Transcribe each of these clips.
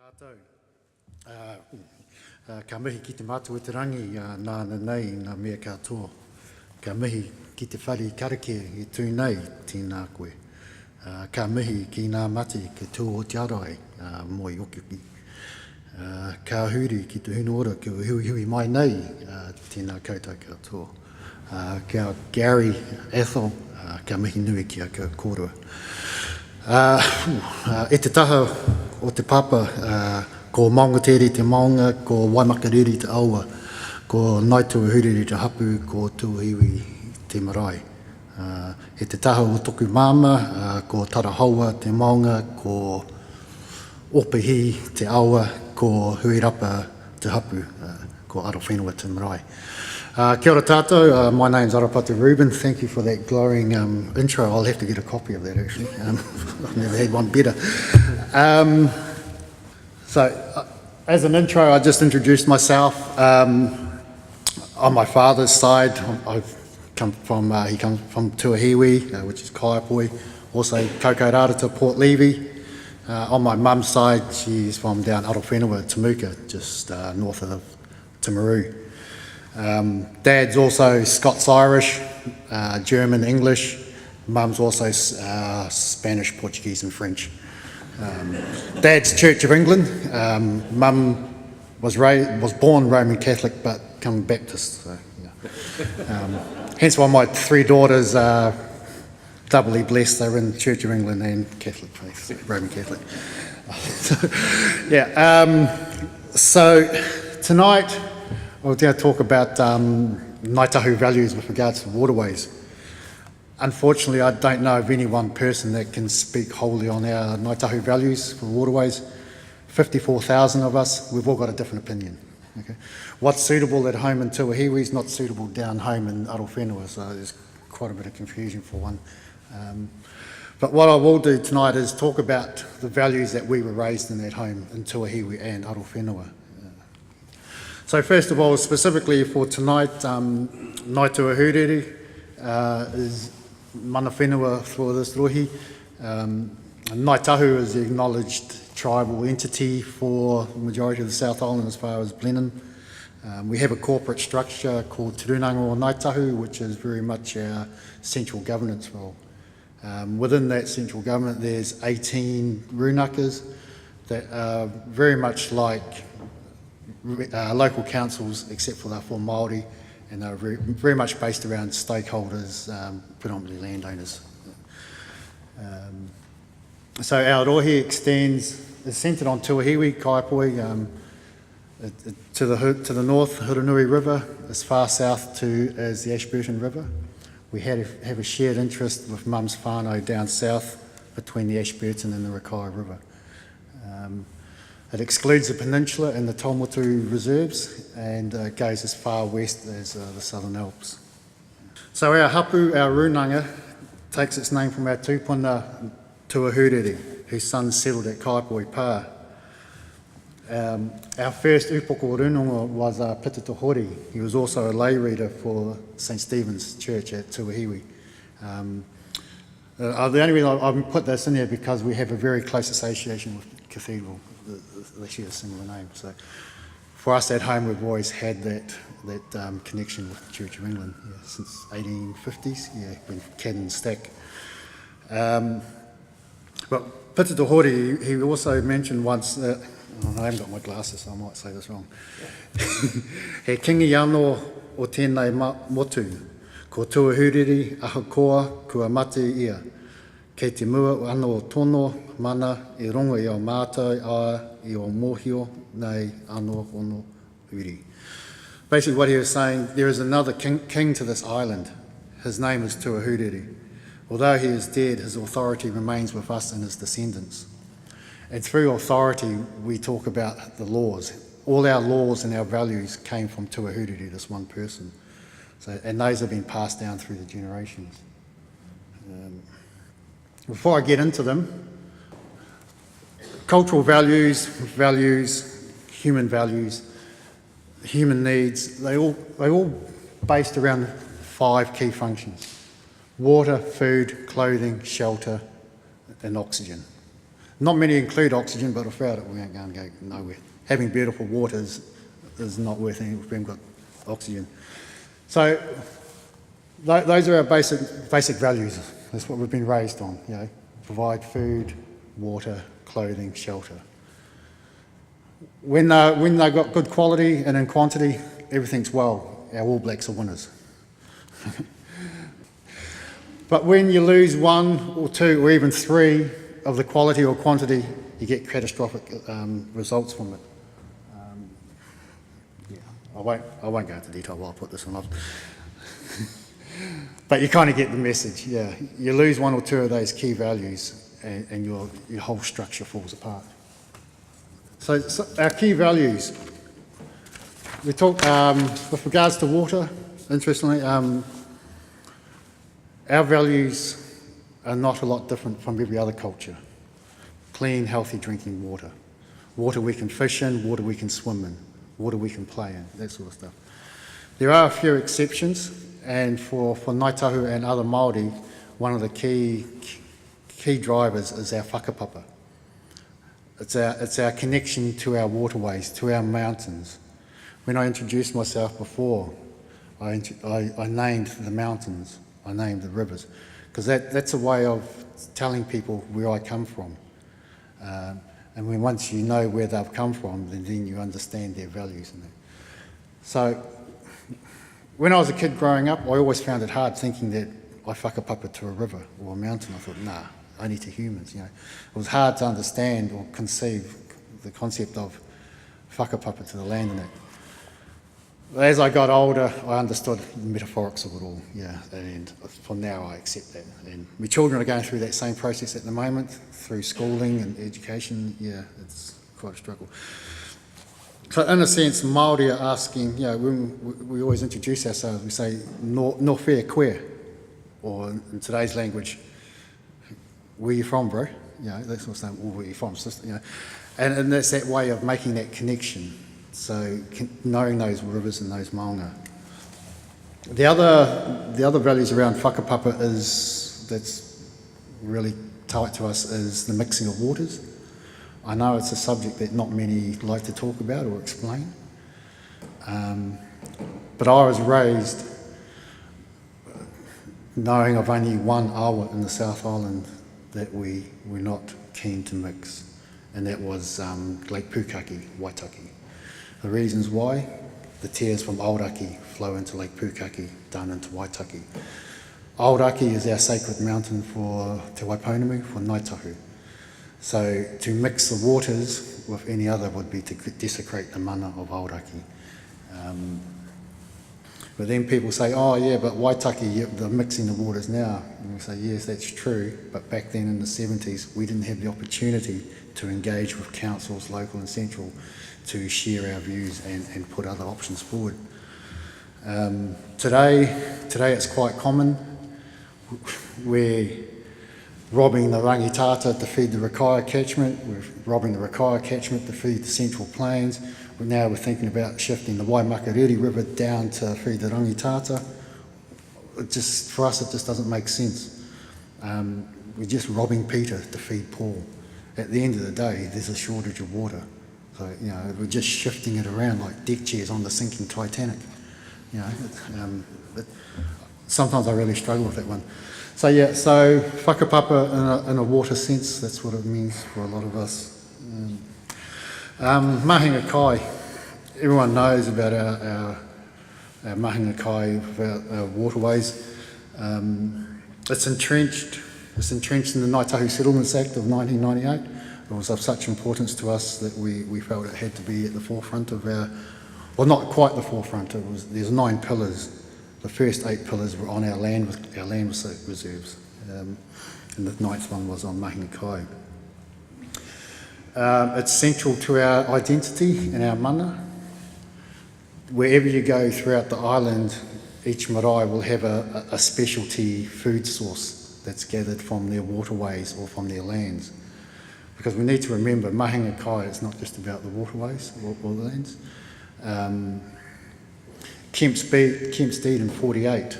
Tātou. Ka mihi ki te mātua e te rangi nāna nei ngā mea katoa. Ka mihi ki te whare karake i tū nei tēnā koe. Ka mihi ki ngā mati ke tū o te arai moi okiuki. Ka huri ki te hunuora ki o hui mai nei tēnā koutou katoa. Kia Gary Ethel, ka mihi nui ki a ka kōrua. E te taha o te papa, ko maungatere te maunga, ko waimakariri te aua, ko Ngai Tahu huriri te hapu, ko tuahiwi te marae. E te taha o toku māma, ko tarahaua te maunga, ko opihi te aua, ko huirapa te hapu, ko arowhenua te marae. Kia ora tātou, my name's Arapata Reuben. Thank you for that glowing intro. I'll have to get a copy of that actually. I've never had one better. So, as an intro, I just introduced myself. On my father's side, I've come from, he comes from Tuahiwi, which is Kaiapoi, also Kokorata, Port Levy. On my mum's side, she's from down Arowhenua, Temuka, just north of Timaru. Dad's also Scots-Irish, German, English. Mum's also Spanish, Portuguese and French. Dad's Church of England. Mum was born Roman Catholic but come Baptist. So, yeah. Hence why my three daughters are doubly blessed. They're in Church of England and Catholic faith, Roman Catholic. So tonight we're going to talk about Ngai Tahu values with regards to waterways. Unfortunately, I don't know of any one person that can speak wholly on our Ngai Tahu values for waterways. 54,000 of us, we've all got a different opinion. Okay? What's suitable at home in Tuahiwi is not suitable down home in Arowhenua, so there's quite a bit of confusion for one. But what I will do tonight is talk about the values that we were raised in at home in Tuahiwi and Arowhenua. So first of all, specifically for tonight, Ngai Tahu is mana whenua for this rohi. Ngai Tahu is the acknowledged tribal entity for the majority of the South Island as far as Blenheim. We have a corporate structure called Te Runanga o Ngai Tahu, which is very much our central governance role. Within that central government, there's 18 runakas that are very much like local councils, except for they're for Māori, and they're very much based around stakeholders, predominantly landowners. So our rohi is centred on Tuahiwi, Kaiapoi, to the north, Huranui River, as far south as the Ashburton River. We have a shared interest with Mum's whānau down south between the Ashburton and the Rakai River. It excludes the peninsula and the Taumotu reserves and goes as far west as the Southern Alps. So our hapu, our runanga, takes its name from our tūpuna Tuahuriri, whose son settled at Kaiapoi Pā. Our first upoko runanga was Pita Tohori. He was also a lay reader for St Stephen's Church at Tuahiwi. The only reason I've put this in here because we have a very close association with the cathedral. They share a similar name. So for us at home, we've always had that connection with the Church of England since 1850s, when Canon Stack. But Pita Tohori, he also mentioned once that, I haven't got my glasses, so I might say this wrong. He kingi anō o tēnei motu, ko tuahuriri ahakoa kua mate ia. Kei te mua anō tono mana I rongo I o mātou I o mōhio nei anō ono uri. Basically what he was saying, there is another king to this island. His name is Tuahuriri. Although he is dead, his authority remains with us and his descendants. And through authority, we talk about the laws. All our laws and our values came from Tuahuriri, this one person. And those have been passed down through the generations. Before I get into them, cultural values, human needs, they all based around 5 key functions: water, food, clothing, shelter, and oxygen. Not many include oxygen, but without it we ain't going to go nowhere. Having beautiful water is not worth anything if we haven't got oxygen. So those are our basic values. That's what we've been raised on, you know, provide food, water, clothing, shelter. When they've got good quality and in quantity, everything's well. Our All Blacks are winners. But when you lose one or two or even three of the quality or quantity, you get catastrophic results from it. Yeah, I won't go into detail while I put this one off. But you kind of get the message, yeah. You lose one or two of those key values and your whole structure falls apart. So our key values. We talk, with regards to water, interestingly, our values are not a lot different from every other culture. Clean, healthy drinking water. Water we can fish in, water we can swim in, water we can play in, that sort of stuff. There are a few exceptions, and for Ngai Tahu and other Māori, one of the key drivers is our whakapapa. It's our connection to our waterways, to our mountains. When I introduced myself before, I named the mountains, I named the rivers, because that's a way of telling people where I come from. And when once you know where they've come from, then you understand their values. And that. So when I was a kid growing up, I always found it hard thinking that I whakapapa to a river or a mountain. I thought, nah, only to humans. You know, it was hard to understand or conceive the concept of whakapapa to the land and that. As I got older, I understood the metaphorics of it all, yeah, and from now I accept that. And my children are going through that same process at the moment, through schooling and education, yeah, it's quite a struggle. So in a sense, Māori are asking, you know, when we always introduce ourselves, we say, no whea koe, or in today's language, where you from, bro? You know, that sort of stuff, or where you from, sister, you know. And that's that way of making that connection. So knowing those rivers and those maunga. The other values around whakapapa that's really tight to us is the mixing of waters. I know it's a subject that not many like to talk about or explain, but I was raised knowing of only one awa in the South Island that we were not keen to mix, and that was Lake Pukaki, Waitaki. The reasons why, the tears from Aoraki flow into Lake Pukaki, down into Waitaki. Aoraki is our sacred mountain for Te Waiponamu, for Ngai Tahu. So to mix the waters with any other would be to desecrate the mana of Aoraki. But then people say, oh yeah, but Waitaki, they're mixing the waters now. And we say, yes, that's true, but back then in the 70s, we didn't have the opportunity to engage with councils, local and central, to share our views and put other options forward. Today it's quite common. We're robbing the rangitata to feed the Rakaia catchment, we're robbing the Rakaia catchment to feed the Central Plains. Now we're thinking about shifting the Waimakariri River down to feed the rangitata. For us it just doesn't make sense. We're just robbing Peter to feed Paul. At the end of the day, there's a shortage of water. So, you know, we're just shifting it around like deck chairs on the sinking Titanic. You know, sometimes I really struggle with that one. So yeah, so whakapapa in a water sense, that's what it means for a lot of us. Mahinga kai, everyone knows about our mahinga kai, about our waterways. It's entrenched in the Ngai Tahu Settlements Act of 1998. It was of such importance to us that we felt it had to be at the forefront of our, well, not quite the forefront. There's 9 pillars. The first 8 pillars were on our land reserves, and the 9th one was on mahinga kai. It's central to our identity and our mana. Wherever you go throughout the island, each marae will have a specialty food source that's gathered from their waterways or from their lands. Because we need to remember, mahinga kai, it's not just about the waterways or the lands. Kemp's Deed in 48,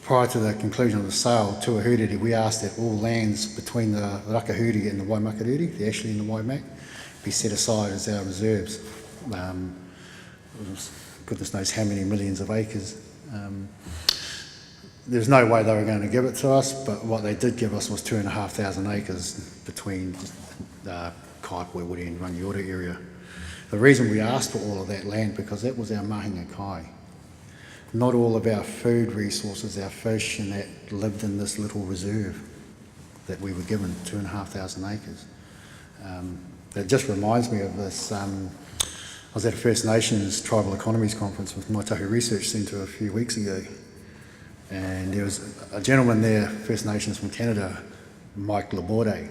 prior to the conclusion of the sale to a huriri, we asked that all lands between the Rakahuri and the Waimakariri, the Ashley and the Waimak, be set aside as our reserves. Goodness knows how many millions of acres. There's no way they were going to give it to us, but what they did give us was 2,500 acres between Kaipoi, Woody and Rangiora area. The reason we asked for all of that land, because that was our mahinga kai. Not all of our food resources, our fish and that lived in this little reserve that we were given, 2,500 acres. It just reminds me of this. I was at a First Nations Tribal Economies Conference with Ngai Tahu Research Centre a few weeks ago, and there was a gentleman there, First Nations from Canada, Mike Laborde.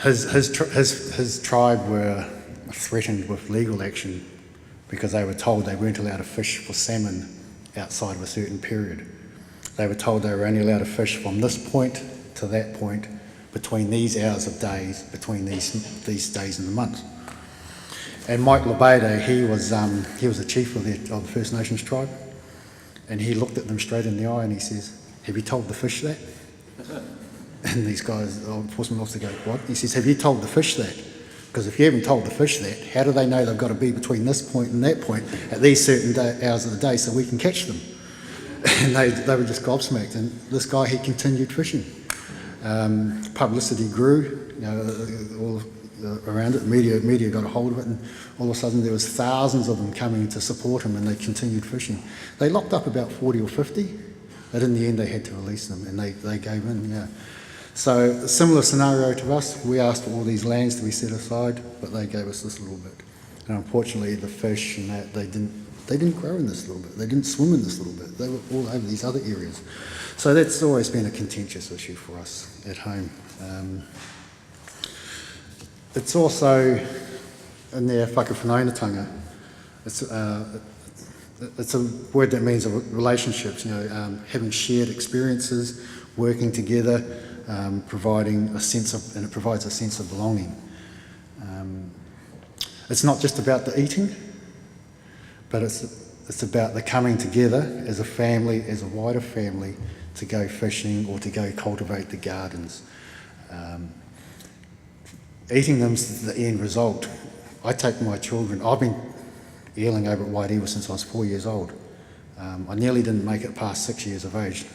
His tribe were threatened with legal action because they were told they weren't allowed to fish for salmon outside of a certain period. They were told they were only allowed to fish from this point to that point between these hours of days, between these days in the month. And Mike Laborde, he was the chief of the First Nations tribe, and he looked at them straight in the eye and he says, "Have you told the fish that?" And these guys, the enforcement officer, go, "What?" He says, "Have you told the fish that? Because if you haven't told the fish that, how do they know they've got to be between this point and that point at these certain hours of the day so we can catch them?" And they were just gobsmacked. And this guy, he continued fishing. Publicity grew, all around it. Media got a hold of it, and all of a sudden there was thousands of them coming to support him, and they continued fishing. They locked up about 40 or 50, but in the end they had to release them, and they gave in. Yeah. So a similar scenario to us. We asked for all these lands to be set aside, but they gave us this little bit. And unfortunately, the fish and that they didn't grow in this little bit. They didn't swim in this little bit. They were all over these other areas. So that's always been a contentious issue for us at home. It's also in their whakawhanaungatanga. It's a word that means relationships. Having shared experiences, working together. Providing a sense of, and it provides a sense of belonging. It's not just about the eating, but it's about the coming together as a family, as a wider family, to go fishing or to go cultivate the gardens. Eating them's the end result. I take my children. I've been eeling over at Wairewa since I was 4 years old. I nearly didn't make it past 6 years of age.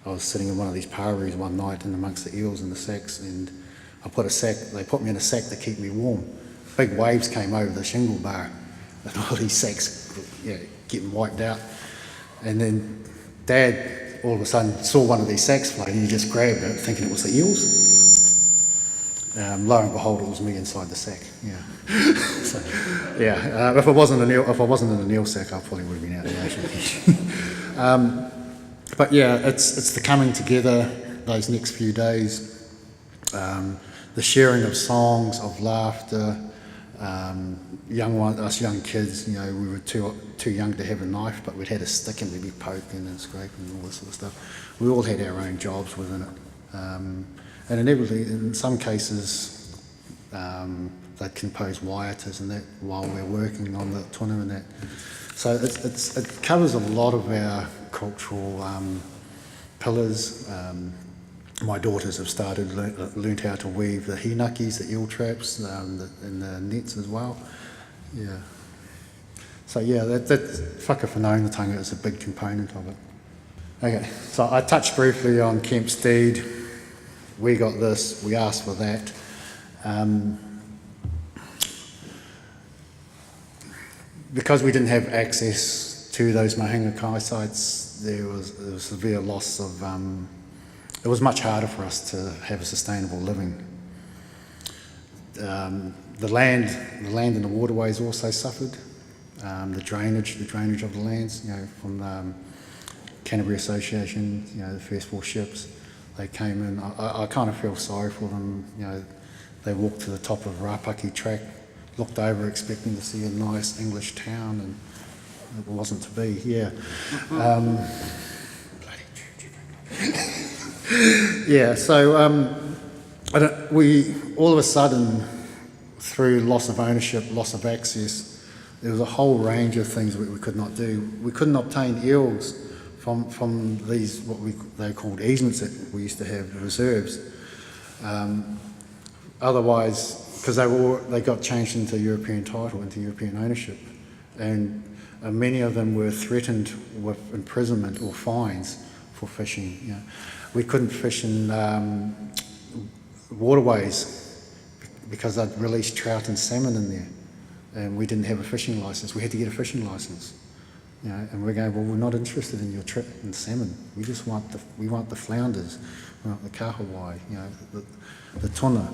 I was sitting in one of these paru's one night in amongst the eels and the sacks, and they put me in a sack to keep me warm. Big waves came over the shingle bar, and all these sacks getting wiped out. And then Dad all of a sudden saw one of these sacks floating, and he just grabbed it thinking it was the eels. Lo and behold, it was me inside the sack. Yeah. So, yeah. If I wasn't in an eel sack, I probably would have been out of the ocean. But yeah, it's the coming together those next few days, the sharing of songs, of laughter. Us young kids, we were too young to have a knife, but we'd had a stick and we'd be poking and scraping and all this sort of stuff. We all had our own jobs within it, and inevitably, in some cases, they'd compose waiatas and that while we're working on the tuna and that. So it covers a lot of our cultural pillars. My daughters have learnt how to weave the hinakis, the eel traps, and the nets as well. Yeah. So yeah, that whakawhanaungatanga is a big component of it. Okay, so I touched briefly on Camp Steed. We got this, we asked for that. Because we didn't have access to those mahinga kai sites, there was a severe loss of, it was much harder for us to have a sustainable living. The land and the waterways also suffered. The drainage of the lands, from the Canterbury Association, the first 4 ships, they came in. I kind of feel sorry for them. They walked to the top of Rapaki track, looked over expecting to see a nice English town, and it wasn't to be. Yeah. Yeah. So we all of a sudden, through loss of ownership, loss of access, There was a whole range of things we could not do. We couldn't obtain eels from these, they called easements that we used to have, reserves. Otherwise, because they got changed into European title, into European ownership, and many of them were threatened with imprisonment or fines for fishing. You know. We couldn't fish in waterways because they'd released trout and salmon in there, and we didn't have a fishing licence. We had to get a fishing licence. You know, and we're going, well, we're not interested in your trip in salmon. We just want the flounders, we want the kahawai, you know, the tuna.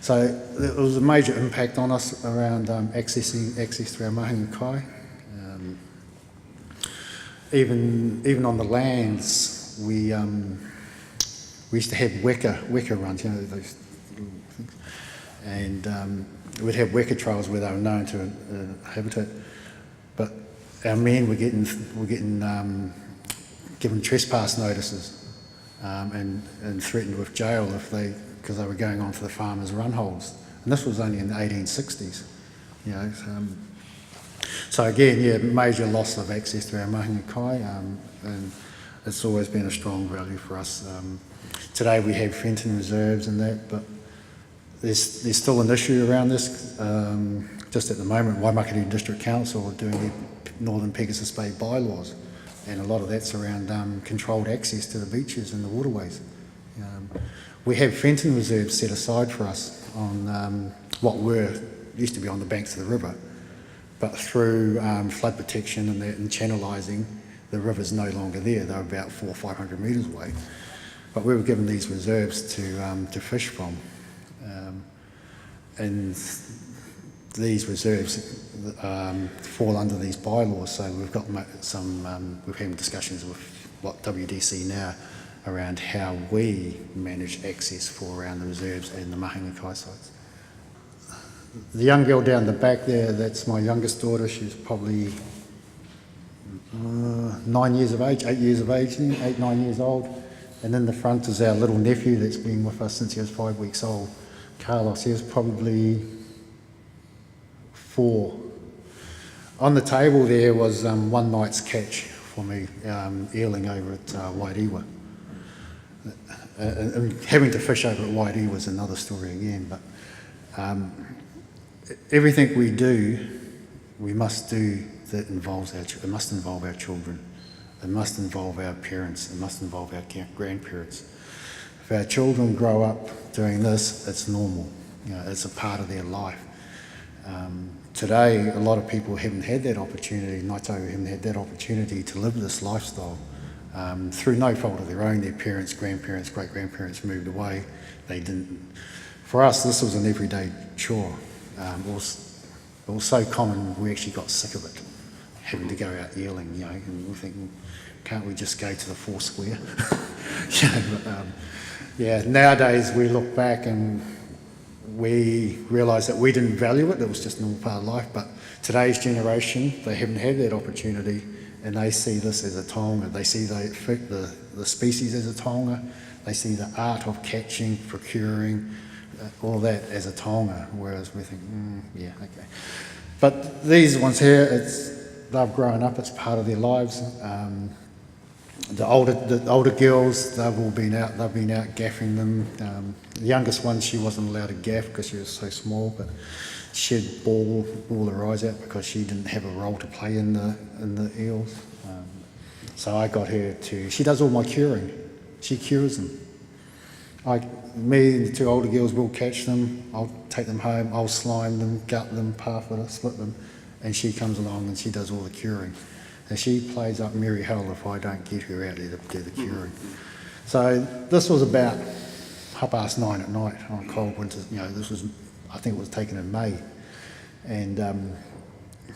So it was a major impact on us around access to our mahinga kai. Even on the lands, we used to have weka runs, you know, those little things, and we'd have weka trails where they were known to habitat, but our men were getting given trespass notices and threatened with jail because they were going onto the farmers' run holes, and this was only in the 1860s, you know. So again, yeah, major loss of access to our mahinga kai, and it's always been a strong value for us. Today we have Fenton reserves and that, but there's still an issue around this. Just at the moment, Waimakere District Council are doing the Northern Pegasus Bay bylaws, and a lot of that's around controlled access to the beaches and the waterways. We have Fenton reserves set aside for us on what used to be on the banks of the river, but through flood protection and that and channelizing, the river's no longer there. They're about 400 or 500 metres away, but we were given these reserves to fish from, and these reserves fall under these bylaws. So we've got we've had discussions with WDC now around how we manage access for around the reserves and the mahinga kai sites. The young girl down the back there, that's my youngest daughter. She's probably 9 years of age, 8 years of age, 8, 9 years old. And in the front is our little nephew that's been with us since he was 5 weeks old, Carlos. He was probably 4. On the table there was one night's catch for me, eeling over at Wairewa. And having to fish over at Wairewa is another story again, but everything we do, we must do that involves it must involve our children, it must involve our parents, it must involve our grandparents. If our children grow up doing this, it's normal, you know, it's a part of their life. Today, a lot of people haven't had that opportunity, Ngai Tahu haven't had that opportunity to live this lifestyle. Through no fault of their own, their parents, grandparents, great-grandparents moved away, they didn't. For us, this was an everyday chore. It was so common, we actually got sick of it, having to go out eeling, you know, and we're thinking, can't we just go to the Foursquare? You know, but, yeah, nowadays we look back and we realise that we didn't value it was just a normal part of life, but today's generation, they haven't had that opportunity, and they see this as a taonga, they see the species as a taonga, they see the art of catching, procuring, all that as a taonga, whereas we think, yeah, okay. But these ones here, they've grown up, it's part of their lives. The older girls, they've been out gaffing them. The youngest one, she wasn't allowed to gaff because she was so small, but she'd bawl her eyes out because she didn't have a role to play in the eels. So I got her she does all my curing. She cures them. Me and the 2 older girls will catch them, I'll take them home, I'll slime them, gut them, parfit, split them, and she comes along and she does all the curing. And she plays up merry hell if I don't get her out there to do the curing. So this was about 9:30 at night on a cold winter, you know, I think it was taken in May. And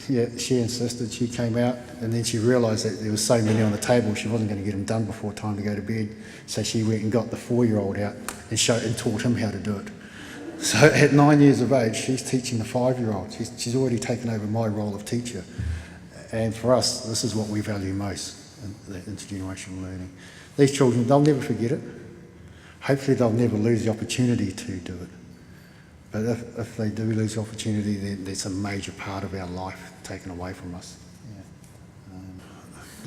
yeah, she insisted, she came out, and then she realised that there was so many on the table, she wasn't going to get them done before time to go to bed. So she went and got the 4-year-old out and taught him how to do it. So at 9 years of age, she's teaching the 5-year-old. She's already taken over my role of teacher. And for us, this is what we value most, the intergenerational learning. These children, they'll never forget it. Hopefully they'll never lose the opportunity to do it. But if they do lose opportunity, then that's a major part of our life taken away from us.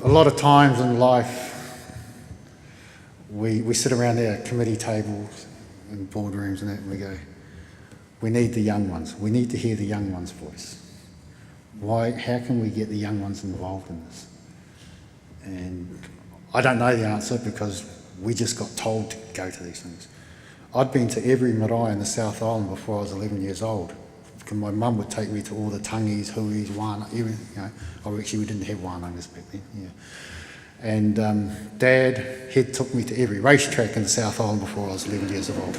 A lot of times in life, we sit around our committee tables and boardrooms and that, and we go, we need the young ones. We need to hear the young ones' voice. How can we get the young ones involved in this? And I don't know the answer because we just got told to go to these things. I'd been to every marae in the South Island before I was 11 years old. Because my mum would take me to all the tangis, huis, wana, everything. Actually, we didn't have wanangas back then. Yeah. And Dad, he took me to every racetrack in the South Island before I was 11 years old.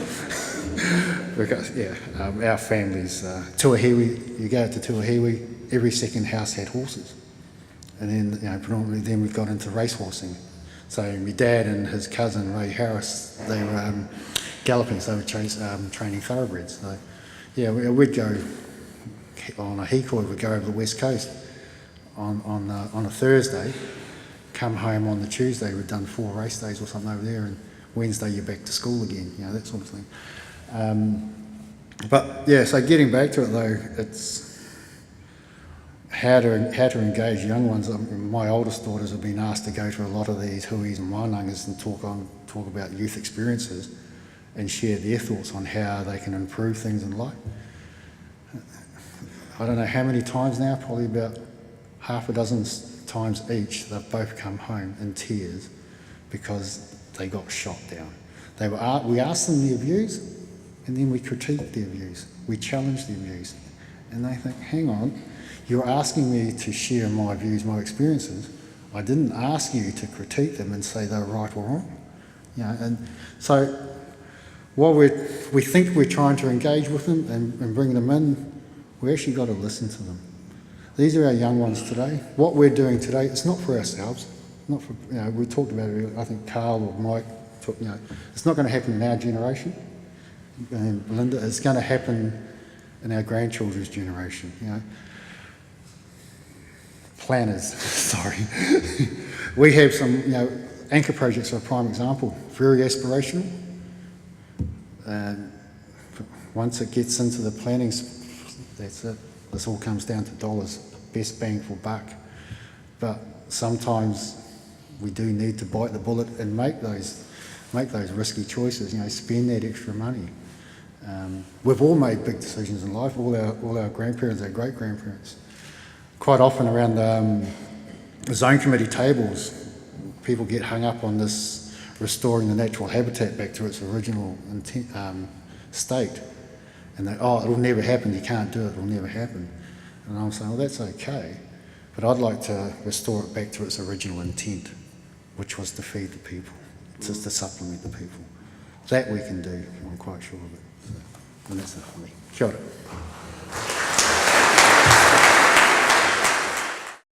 Because, our families, Tuahiwi, you go to Tuahiwi, every second house had horses. And then, predominantly then we got into racehorsing. So my dad and his cousin, Ray Harris, they were galloping, so they were training thoroughbreds. So, we'd go on a hikoi, we'd go over the west coast on a Thursday, come home on the Tuesday, we'd done 4 race days or something over there, and Wednesday you're back to school again, that sort of thing. So getting back to it though, it's how to engage young ones. My oldest daughters have been asked to go to a lot of these huis and wānangas and talk about youth experiences and share their thoughts on how they can improve things in life. I don't know how many times now, probably about half a dozen times each, they've both come home in tears because they got shot down. We asked them their views and then we critiqued their views. We challenged their views. And they think, hang on, you're asking me to share my views, my experiences. I didn't ask you to critique them and say they're right or wrong. And so while we think we're trying to engage with them and bring them in, we actually got to listen to them. These are our young ones today. What we're doing today, it's not for ourselves. Not for, we talked about it earlier, I think Carl or Mike talked, it's not going to happen in our generation. And Belinda, it's going to happen in our grandchildren's generation. Planners, sorry. We have some, anchor projects are a prime example, very aspirational. Once it gets into the planning, that's it. This all comes down to dollars, best bang for buck. But sometimes we do need to bite the bullet and make those risky choices. Spend that extra money. We've all made big decisions in life. All our grandparents, our great grandparents. Quite often around the zone committee tables, people get hung up on this restoring the natural habitat back to its original state. And it'll never happen, you can't do it, it'll never happen. And I'm saying, well, that's okay, but I'd like to restore it back to its original intent, which was to feed the people, just to supplement the people. That we can do, I'm quite sure of it. So, and that's it for me. Kia ora.